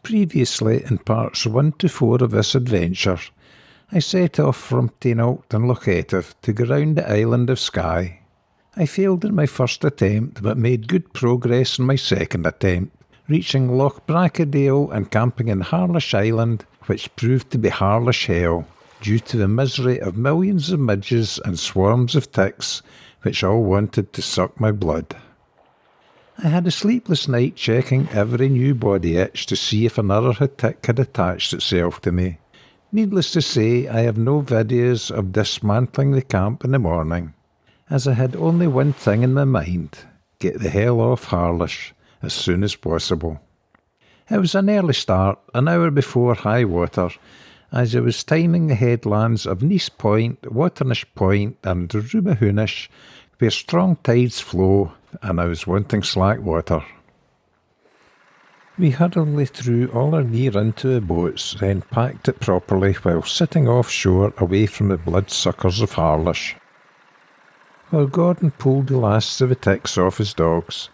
Previously, in parts 1 to 4 of this adventure, I set off from Taynuilt and Loch Bracadale to go round the island of Skye. I failed in my first attempt, but made good progress in my second attempt, reaching Loch Bracadale and camping in Harlash Island, which proved to be Harlash Hell, due to the misery of millions of midges and swarms of ticks, which all wanted to suck my blood. I had a sleepless night checking every new body itch to see if another tick had attached itself to me. Needless to say, I have no videos of dismantling the camp in the morning, as I had only one thing in my mind: get the hell off Harlash as soon as possible. It was an early start, an hour before high water, as I was timing the headlands of Nice Point, Waternish Point and Rubahoonish, where strong tides flow, and I was wanting slack water. We hurriedly threw all our gear into the boats, then packed it properly while sitting offshore away from the bloodsuckers of Harlash. While Gordon pulled the last of the ticks off his dogs,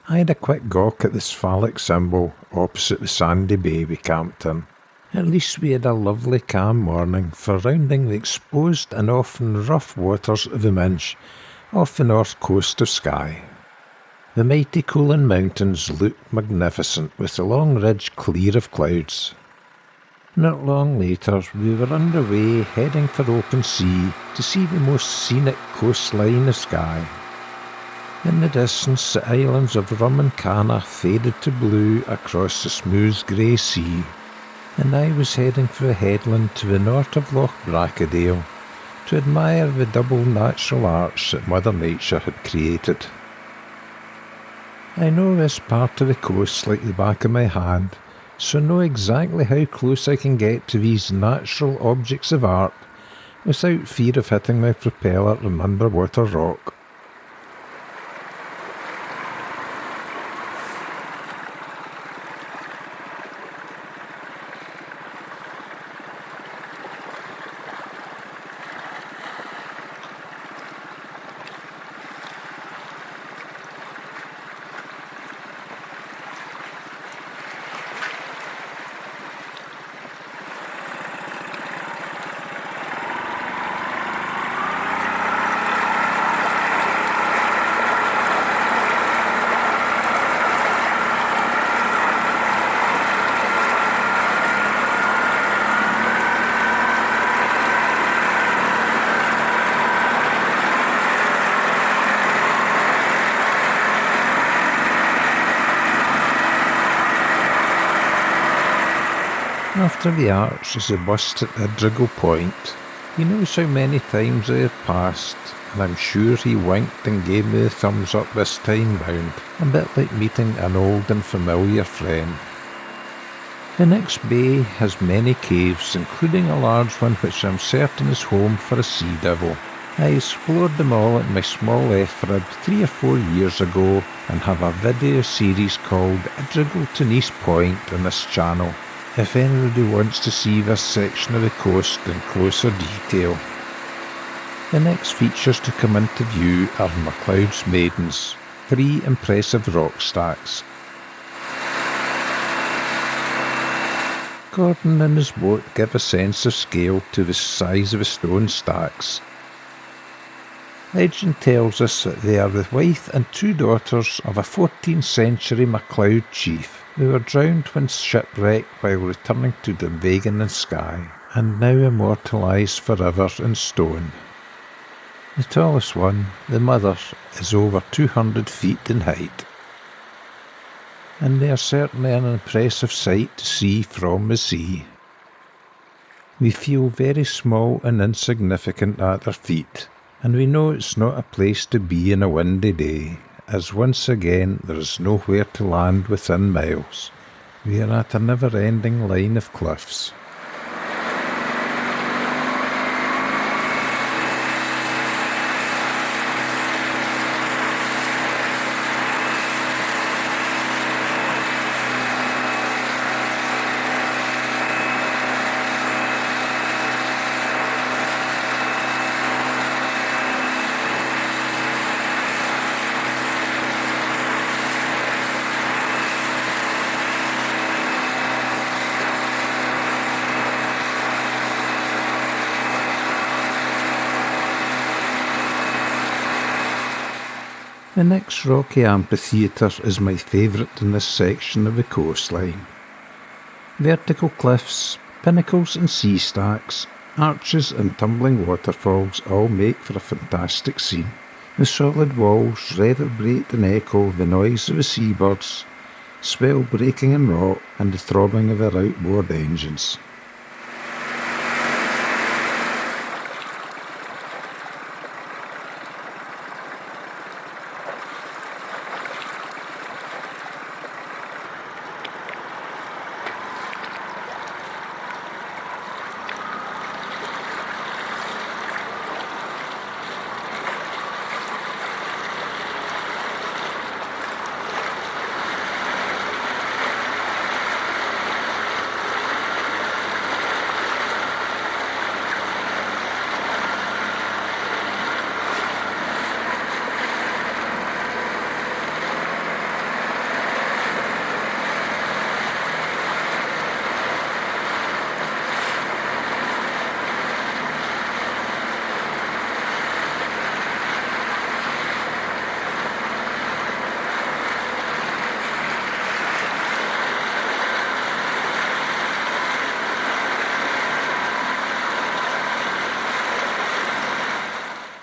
I had a quick gawk at this phallic symbol opposite the sandy bay we camped in. At least we had a lovely calm morning for rounding the exposed and often rough waters of the Minch off the north coast of Skye. The mighty Coolin Mountains looked magnificent with the long ridge clear of clouds. Not long later we were underway heading for open sea to see the most scenic coastline of Skye. In the distance the islands of Rum and Canna faded to blue across the smooth grey sea, and I was heading for the headland to the north of Loch Bracadale to admire the double natural arch that Mother Nature had created. I know this part of the coast like the back of my hand, so know exactly how close I can get to these natural objects of art without fear of hitting my propeller on underwater rock. After the arch is a bust at Idrigal Point. He knows how many times I have passed, and I'm sure he winked and gave me the thumbs up this time round, a bit like meeting an old and familiar friend. The next bay has many caves, including a large one which I'm certain is home for a sea devil. I explored them all at my small F-rib 3 or 4 years ago and have a video series called Idrigal to Nice Point on this channel, if anybody wants to see this section of the coast in closer detail. The next features to come into view are MacLeod's Maidens, 3 impressive rock stacks. Gordon and his boat give a sense of scale to the size of the stone stacks. Legend tells us that they are the wife and 2 daughters of a 14th century MacLeod chief who were drowned when shipwrecked while returning to Dunvegan and Skye, and now immortalised forever in stone. The tallest one, the mother, is over 200 feet in height, and they are certainly an impressive sight to see from the sea. We feel very small and insignificant at their feet, and we know it's not a place to be in a windy day, as once again there is nowhere to land within miles. We are at a never-ending line of cliffs. The next rocky amphitheatre is my favourite in this section of the coastline. Vertical cliffs, pinnacles and sea stacks, arches and tumbling waterfalls all make for a fantastic scene. The solid walls reverberate and echo the noise of the seabirds, swell breaking in rock and the throbbing of their outboard engines.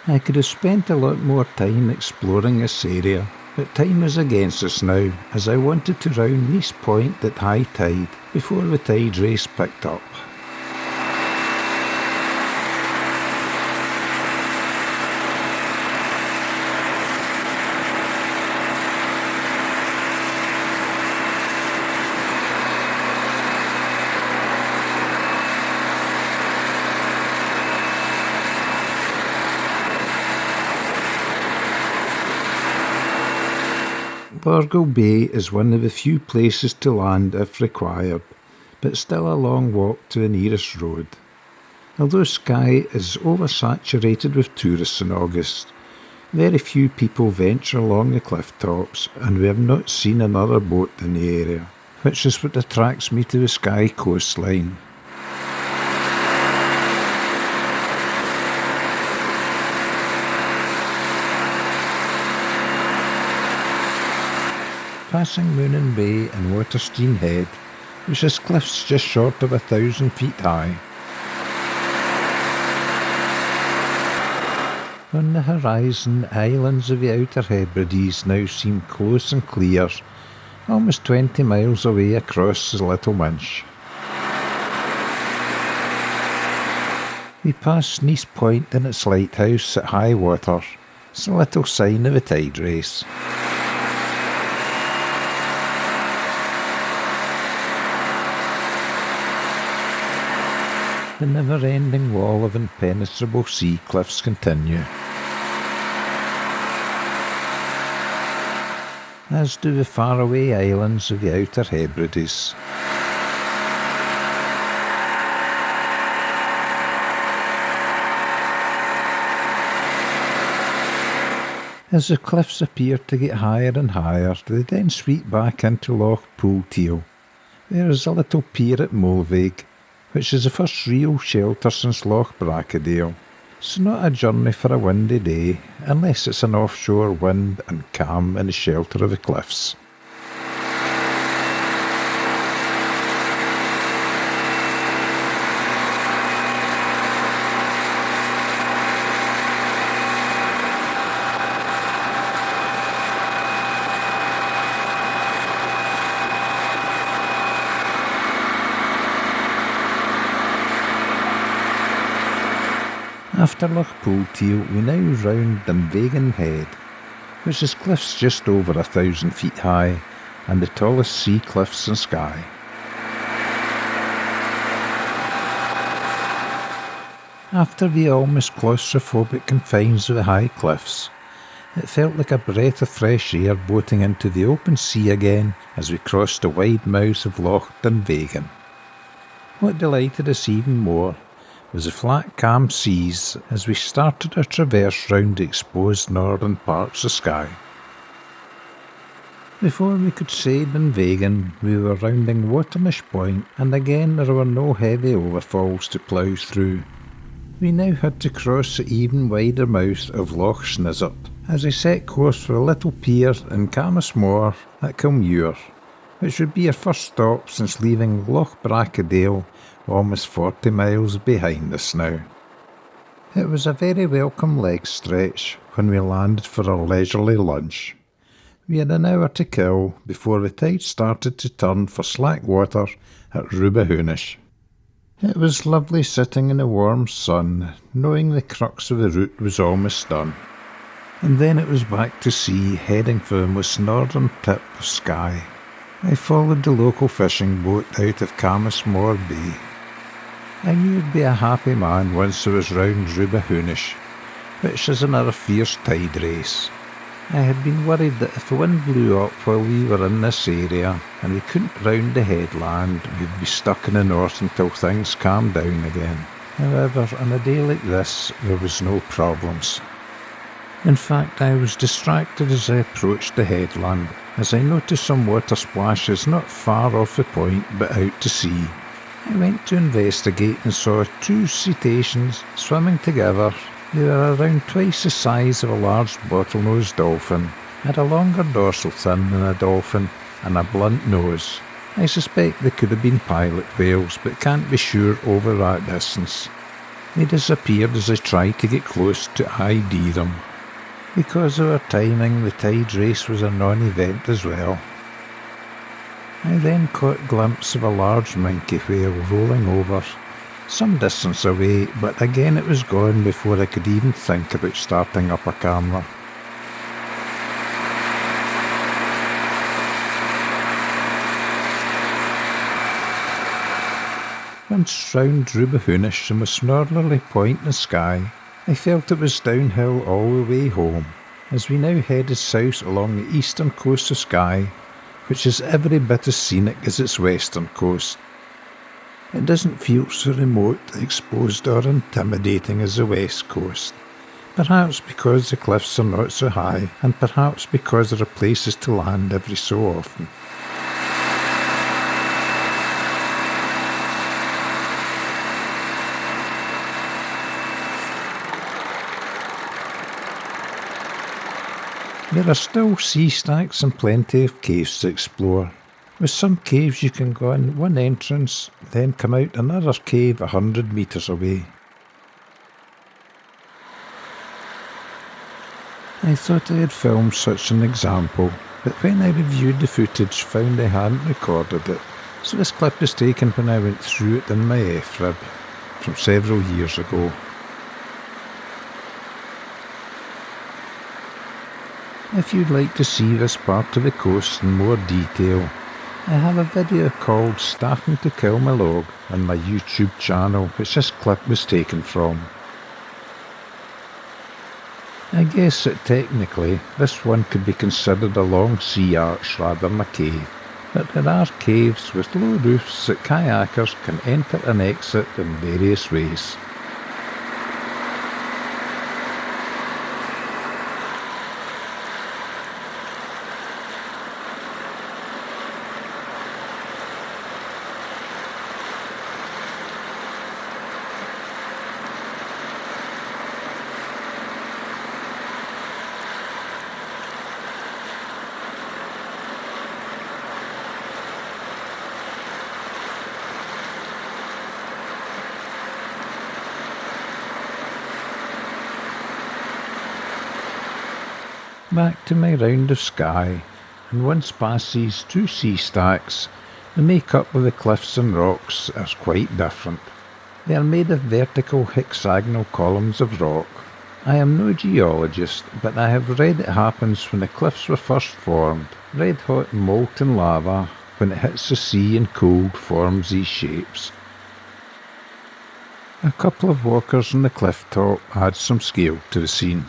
I could have spent a lot more time exploring this area, but time was against us now, as I wanted to round Nice Point at high tide before the tide race picked up. Borgo Bay is one of the few places to land if required, but still a long walk to the nearest road. Although Skye is oversaturated with tourists in August, very few people venture along the cliff tops, and we have not seen another boat in the area, which is what attracts me to the Skye coastline. Passing Moonin Bay and Waterstream Head, which is cliffs just short of 1,000 feet high. On the horizon, the islands of the Outer Hebrides now seem close and clear, almost 20 miles away across the Little Minch. We pass Nice Point and its lighthouse at high water. It's a little sign of a tide race. The never-ending wall of impenetrable sea cliffs continue, as do the faraway islands of the Outer Hebrides. As the cliffs appear to get higher and higher, they then sweep back into Loch Bracadale. There is a little pier at Mulvaig, which is the first real shelter since Loch Bracadale. It's not a journey for a windy day, unless it's an offshore wind and calm in the shelter of the cliffs. After Loch Bracadale, we now round Undoubtably Head, which is cliffs just over 1,000 feet high and the tallest sea cliffs in Skye. After the almost claustrophobic confines of the high cliffs, it felt like a breath of fresh air boating into the open sea again as we crossed the wide mouth of Loch Bracadale. What delighted us even more was the flat, calm seas as we started our traverse round the exposed northern parts of Skye. Before we could say Dunvegan, we were rounding Watermish Point, and again there were no heavy overfalls to plough through. We now had to cross the even wider mouth of Loch Snizzert, as I set course for a little pier in Camasmore at Kilmuir, which would be our first stop since leaving Loch Bracadale almost 40 miles behind us now. It was a very welcome leg stretch when we landed for our leisurely lunch. We had an hour to kill before the tide started to turn for slack water at Rubahoonish. It was lovely sitting in the warm sun, knowing the crux of the route was almost done. And then it was back to sea, heading for the most northern tip of Skye. I followed the local fishing boat out of Camasmore Bay. I knew I'd be a happy man once I was round Rubahoonish, which is another fierce tide race. I had been worried that if the wind blew up while we were in this area and we couldn't round the headland, we'd be stuck in the north until things calmed down again. However, on a day like this, there was no problems. In fact, I was distracted as I approached the headland, as I noticed some water splashes not far off the point but out to sea. I went to investigate and saw 2 cetaceans swimming together. They were around twice the size of a large bottlenose dolphin, had a longer dorsal fin than a dolphin, and a blunt nose. I suspect they could have been pilot whales, but can't be sure over that distance. They disappeared as I tried to get close to ID them. Because of our timing, the tide race was a non-event as well. I then caught a glimpse of a large minke whale rolling over, some distance away, but again it was gone before I could even think about starting up a camera. Once round Rubahoonish, the most northerly point in Skye, I felt it was downhill all the way home, as we now headed south along the eastern coast of Skye, which is every bit as scenic as its western coast. It doesn't feel so remote, exposed or intimidating as the west coast, perhaps because the cliffs are not so high, and perhaps because there are places to land every so often. There are still sea stacks and plenty of caves to explore. With some caves you can go in one entrance, then come out another cave 100 metres away. I thought I had filmed such an example, but when I reviewed the footage found I hadn't recorded it, so this clip is taken when I went through it in my F-rib from several years ago. If you'd like to see this part of the coast in more detail, I have a video called Starting to Kill My Log on my YouTube channel, which this clip was taken from. I guess that technically this one could be considered a long sea arch rather than a cave, but there are caves with low roofs that kayakers can enter and exit in various ways. Back to my round of Skye, and once past these 2 sea stacks, the make-up of the cliffs and rocks is quite different. They are made of vertical hexagonal columns of rock. I am no geologist, but I have read it happens when the cliffs were first formed. Red-hot molten lava, when it hits the sea and cold, forms these shapes. A couple of walkers on the cliff top add some scale to the scene.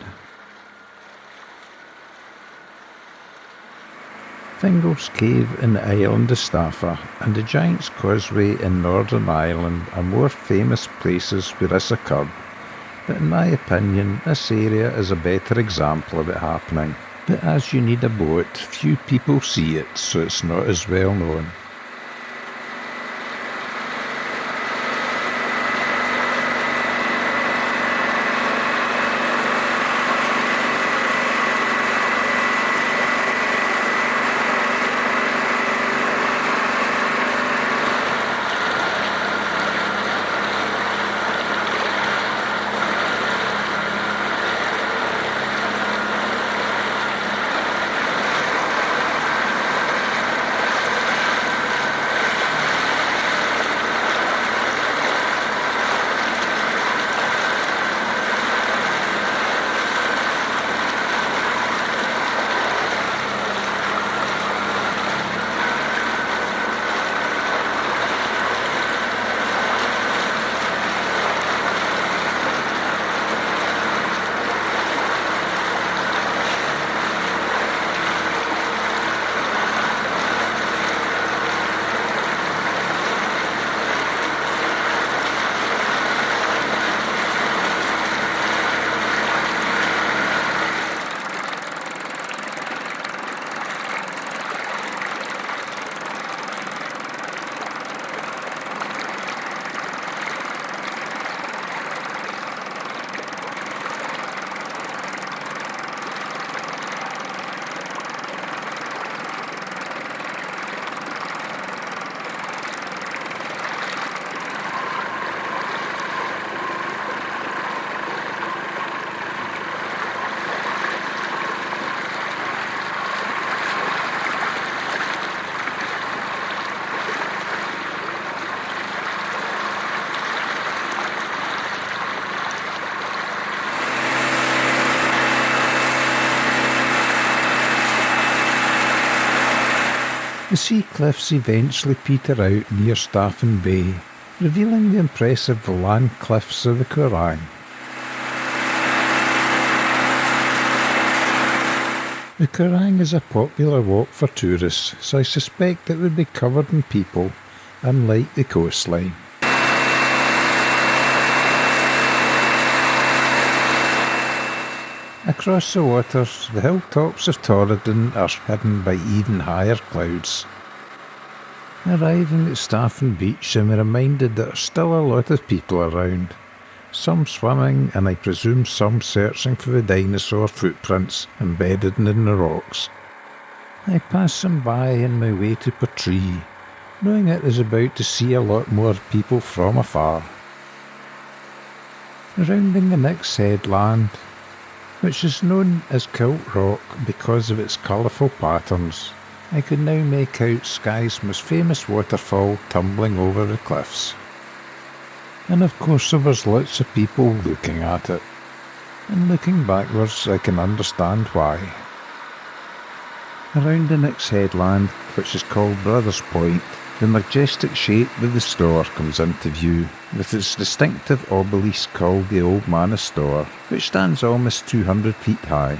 Fingal's Cave in the island of Staffa and the Giant's Causeway in Northern Ireland are more famous places where this occurred, but in my opinion this area is a better example of it happening. But as you need a boat, few people see it, so it's not as well known. The sea cliffs eventually peter out near Staffin Bay, revealing the impressive land cliffs of the Quorang. The Quorang is a popular walk for tourists, so I suspect it would be covered in people, unlike the coastline. Across the waters, the hilltops of Torridon are hidden by even higher clouds. Arriving at Staffin Beach, I'm reminded that there are still a lot of people around. Some swimming, and I presume some searching for the dinosaur footprints embedded in the rocks. I pass them by on my way to Portree, knowing it is about to see a lot more people from afar. Rounding the next headland, which is known as Kilt Rock because of its colourful patterns, I could now make out Skye's most famous waterfall tumbling over the cliffs. And of course there was lots of people looking at it. And looking backwards, I can understand why. Around the next headland, which is called Brothers Point, the majestic shape of the Stour comes into view, with its distinctive obelisk called the Old Man of Stour, which stands almost 200 feet high.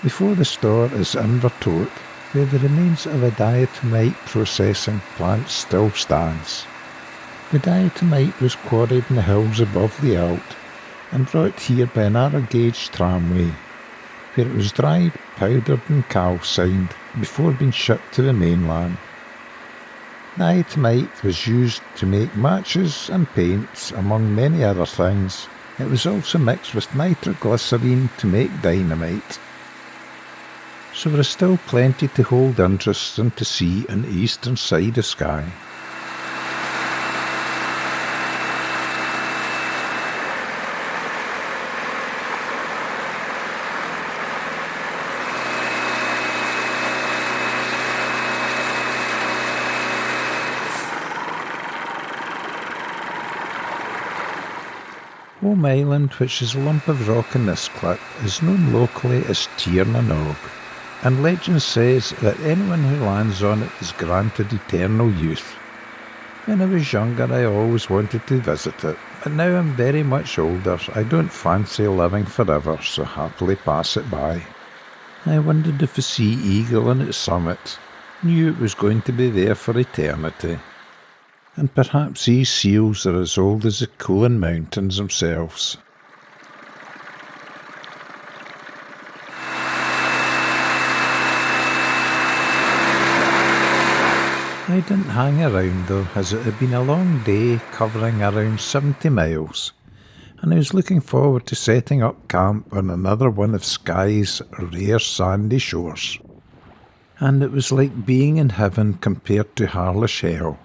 Before the Stour is Invertote, where the remains of a diatomite processing plant still stands. The diatomite was quarried in the hills above the Alt and brought here by a narrow-gauge tramway, where it was dried, powdered and calcined before being shipped to the mainland. Diatomite was used to make matches and paints, among many other things. It was also mixed with nitroglycerine to make dynamite. So there is still plenty to hold interest and to see on the eastern side of Skye. Home Island, which is a lump of rock in this clip, is known locally as Tír na nÓg, and legend says that anyone who lands on it is granted eternal youth. When I was younger I always wanted to visit it, but now I'm very much older. I don't fancy living forever, so happily pass it by. I wondered if the sea eagle on its summit knew it was going to be there for eternity. And perhaps these seals are as old as the Coolin Mountains themselves. I didn't hang around though, as it had been a long day covering around 70 miles, and I was looking forward to setting up camp on another one of Skye's rare sandy shores. And it was like being in heaven compared to Harlish hell.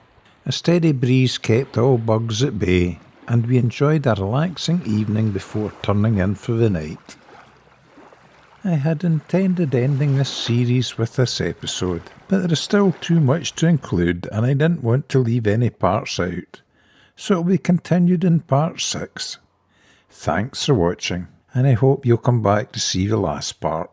A steady breeze kept all bugs at bay, and we enjoyed a relaxing evening before turning in for the night. I had intended ending this series with this episode, but there is still too much to include and I didn't want to leave any parts out, so it will be continued in part 6. Thanks for watching, and I hope you'll come back to see the last part.